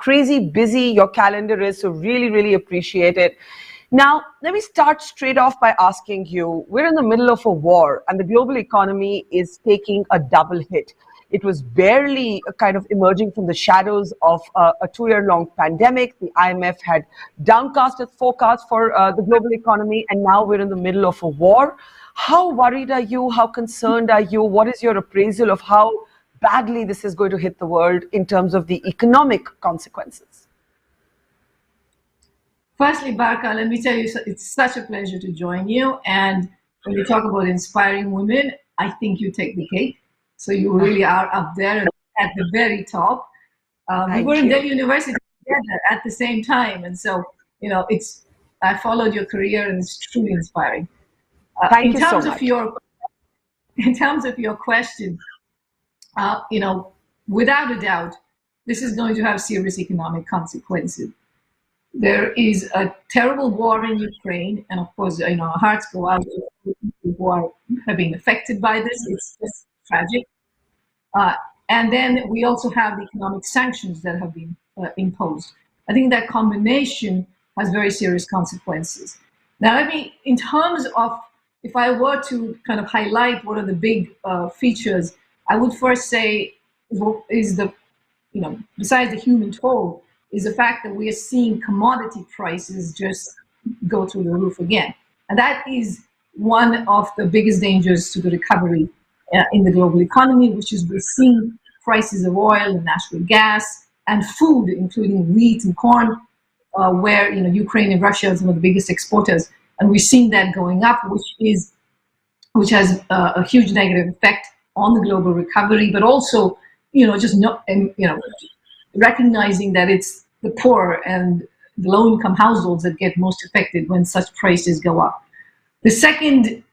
crazy busy your calendar is, so really, really appreciate it. Now, let me start straight off by asking you, we're in the middle of a war and the global economy is taking a double hit. It was barely kind of emerging from the shadows of a 2-year-long pandemic. The IMF had downcast its forecast for the global economy, and now we're in the middle of a war. How worried are you? How concerned are you? What is your appraisal of how badly this is going to hit the world in terms of the economic consequences? Firstly, Barkha, let me tell you, it's such a pleasure to join you. And when you talk about inspiring women, I think you take the cake. So you really are up there at the very top. We were in Delhi University together at the same time. And so, you know, I followed your career and it's truly inspiring. Thank you so much. In terms of your question, you know, without a doubt, this is going to have serious economic consequences. There is a terrible war in Ukraine, and of course, you know, our hearts go out to people who have been affected by this. It's just tragic. And then we also have the economic sanctions that have been imposed. I think that combination has very serious consequences. Now, in terms of, if I were to kind of highlight what are the big features, I would first say is the, you know, besides the human toll, is the fact that we are seeing commodity prices just go through the roof again. And that is one of the biggest dangers to the recovery in the global economy, which is we're seeing prices of oil and natural gas and food, including wheat and corn, where, you know, Ukraine and Russia are some of the biggest exporters. And we're seeing that going up, which has a huge negative effect on the global recovery, but also, you know, just not, you know, recognizing that it's the poor and the low-income households that get most affected when such prices go up. The second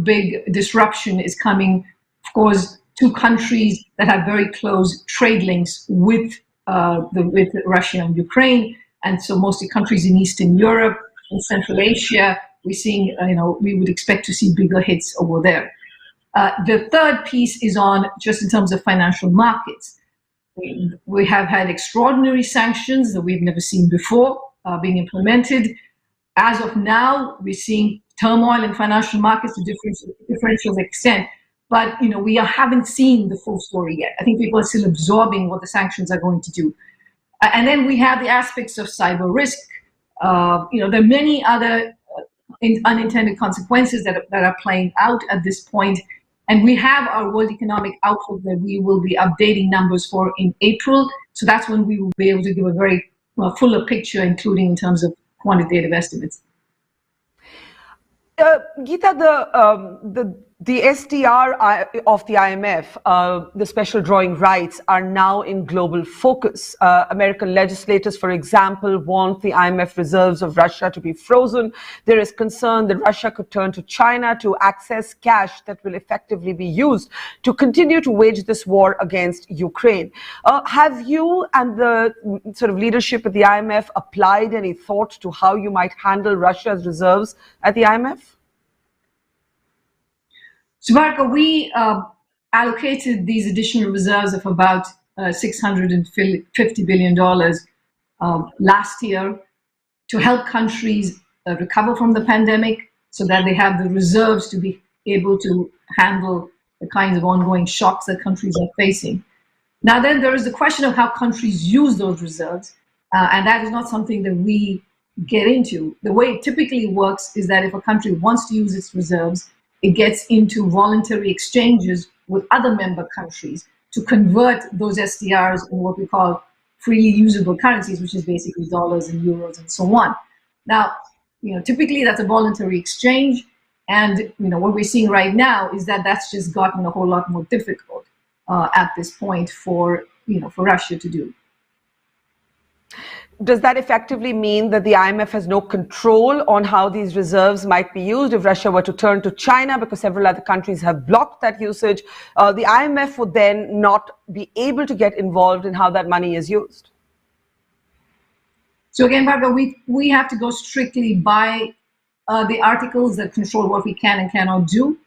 big disruption is coming, of course, to countries that have very close trade links with Russia and Ukraine, and so mostly countries in Eastern Europe and Central Asia. We're seeing, you know, we would expect to see bigger hits over there. The third piece is on just in terms of financial markets. We have had extraordinary sanctions that we've never seen before being implemented. As of now, we're seeing turmoil in financial markets to differential extent, but, you know, we haven't seen the full story yet. I think people are still absorbing what the sanctions are going to do. And then we have the aspects of cyber risk. You know, there are many other unintended consequences that are playing out at this point. And we have our World Economic Outlook that we will be updating numbers for in April. So that's when we will be able to give a very fuller picture, including in terms of quantitative estimates. Gita, the SDR of the IMF, the special drawing rights, are now in global focus. American legislators, for example, want the IMF reserves of Russia to be frozen. There is concern that Russia could turn to China to access cash that will effectively be used to continue to wage this war against Ukraine. Have you and the sort of leadership at the IMF applied any thought to how you might handle Russia's reserves at the IMF? So, Barkha, we allocated these additional reserves of about $650 billion last year to help countries recover from the pandemic so that they have the reserves to be able to handle the kinds of ongoing shocks that countries are facing. Now, then there is the question of how countries use those reserves, and that is not something that we get into. The way it typically works is that if a country wants to use its reserves, it gets into voluntary exchanges with other member countries to convert those SDRs in what we call freely usable currencies, which is basically dollars and euros and so on. Now, you know, typically that's a voluntary exchange, and you know what we're seeing right now is that that's just gotten a whole lot more difficult at this point for Russia to do. Does that effectively mean that the IMF has no control on how these reserves might be used if Russia were to turn to China, because several other countries have blocked that usage? The IMF would then not be able to get involved in how that money is used. So again, Barkha, we have to go strictly by the articles that control what we can and cannot do.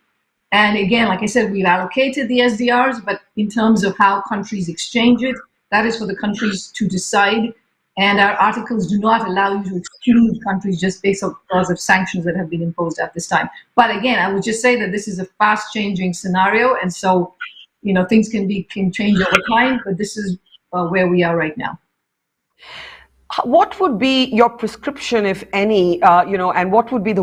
And again, like I said, we've allocated the SDRs, but in terms of how countries exchange it, That is for the countries to decide. And our articles do not allow you to exclude countries just because of sanctions that have been imposed at this time. But again, I would just say that this is a fast-changing scenario, and so things can change over time. But this is where we are right now. What would be your prescription, if any, and what would be the